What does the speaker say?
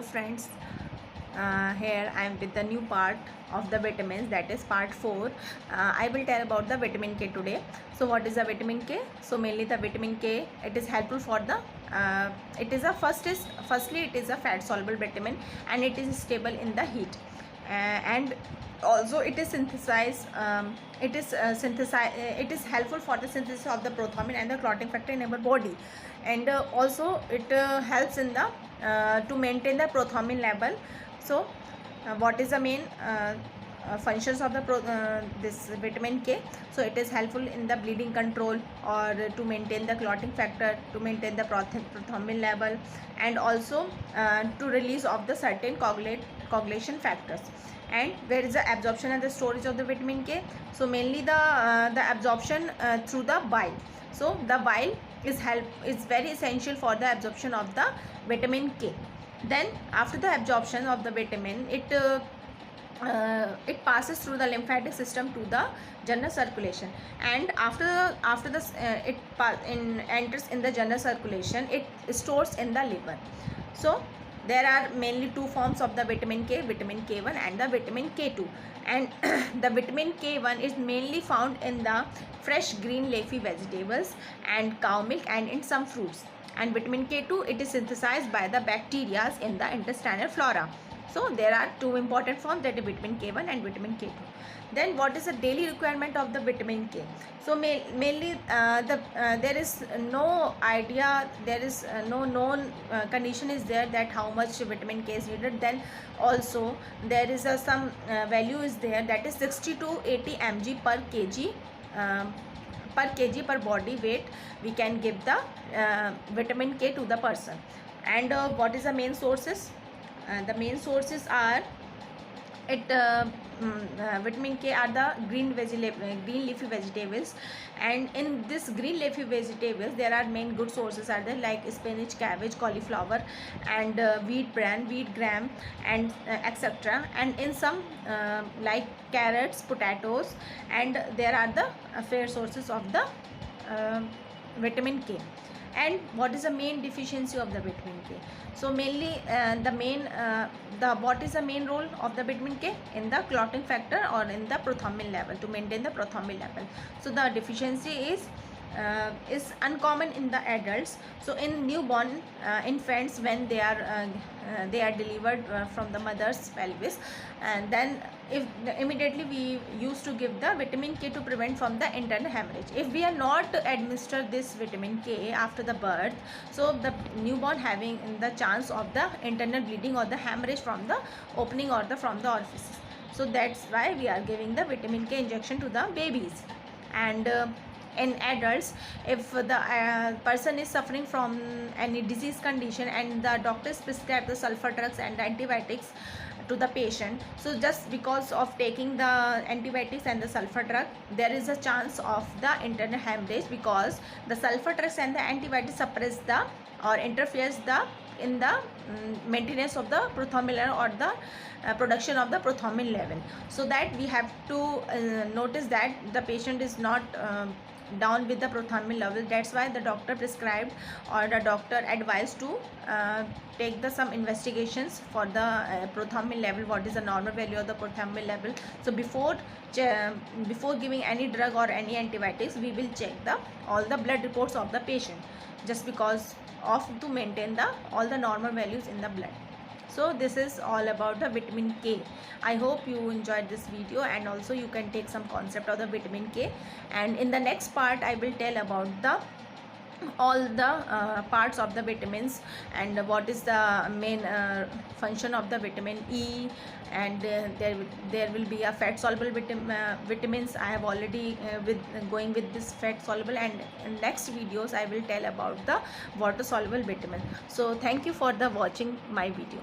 friends, here I am with the new part of the vitamins, that is part 4. I will tell about the vitamin K today. So what is the vitamin K? So mainly the vitamin K, it is helpful for the firstly it is a fat soluble vitamin, and it is stable in the heat, and also it is synthesized it is helpful for the synthesis of the prothrombin and the clotting factor in our body, and also it helps in the to maintain the prothrombin level. So what is the main functions of the this vitamin K? So it is helpful in the bleeding control, or to maintain the clotting factor, to maintain the prothrombin level, and also to release of the certain coagulation factors. And where is the absorption and the storage of the vitamin K? So mainly the absorption through the bile. So the bile is very essential for the absorption of the vitamin K. Then after the absorption of the vitamin, it passes through the lymphatic system to the general circulation, and after this enters in the general circulation, it stores in the liver. So there are mainly two forms of the vitamin K, vitamin K1 and the vitamin K2, and the vitamin K1 is mainly found in the fresh green leafy vegetables and cow milk and in some fruits, and vitamin K2, it is synthesized by the bacteria in the intestinal flora. So there are two important forms, that is vitamin K1 and vitamin K2. Then what is the daily requirement of the vitamin K? So mainly there is no idea, there is no known condition is there that how much vitamin K is needed. Then also there is some value is there, that is 60 to 80 mg per kg per body weight we can give the vitamin K to the person. And what is the main sources? The main sources are vitamin K are the green leafy vegetables, and in this green leafy vegetables there are main good sources are there, like spinach, cabbage, cauliflower, and wheat bran, wheat gram, and etc. And in some like carrots, potatoes, and there are the fair sources of the vitamin K. And what is the main deficiency of the vitamin K? So mainly what is the main role of the vitamin K? In the clotting factor or in the prothrombin level, to maintain the prothrombin level. So the deficiency is uncommon in the adults. So in newborn infants, when they are delivered from the mother's pelvis, and then immediately we used to give the vitamin K to prevent from the internal hemorrhage. If we are not administer this vitamin K after the birth, so the newborn having the chance of the internal bleeding or the hemorrhage from the opening or from the orifices. So that's why we are giving the vitamin K injection to the babies. And in adults, if the person is suffering from any disease condition and the doctors prescribe the sulfur drugs and antibiotics to the patient, so just because of taking the antibiotics and the sulfur drug, there is a chance of the internal hemorrhage, because the sulfur drugs and the antibiotics suppress the or interferes in the maintenance of the prothrombin level, or the production of the prothrombin level. So that we have to notice that the patient is not down with the prothrombin level. That's why the doctor prescribed or the doctor advised to take some investigations for the prothrombin level, what is the normal value of the prothrombin level. So before giving any drug or any antibiotics, we will check all the blood reports of the patient, just because of to maintain all the normal values in the blood. So this is all about the vitamin K. I hope you enjoyed this video, and also you can take some concept of the vitamin K. And in the next part, I will tell about all the parts of the vitamins, and what is the main function of the vitamin E, and there will be a fat soluble vitamins. I have already going with this fat soluble, and in next videos I will tell about the water soluble vitamin. So thank you for the watching my video.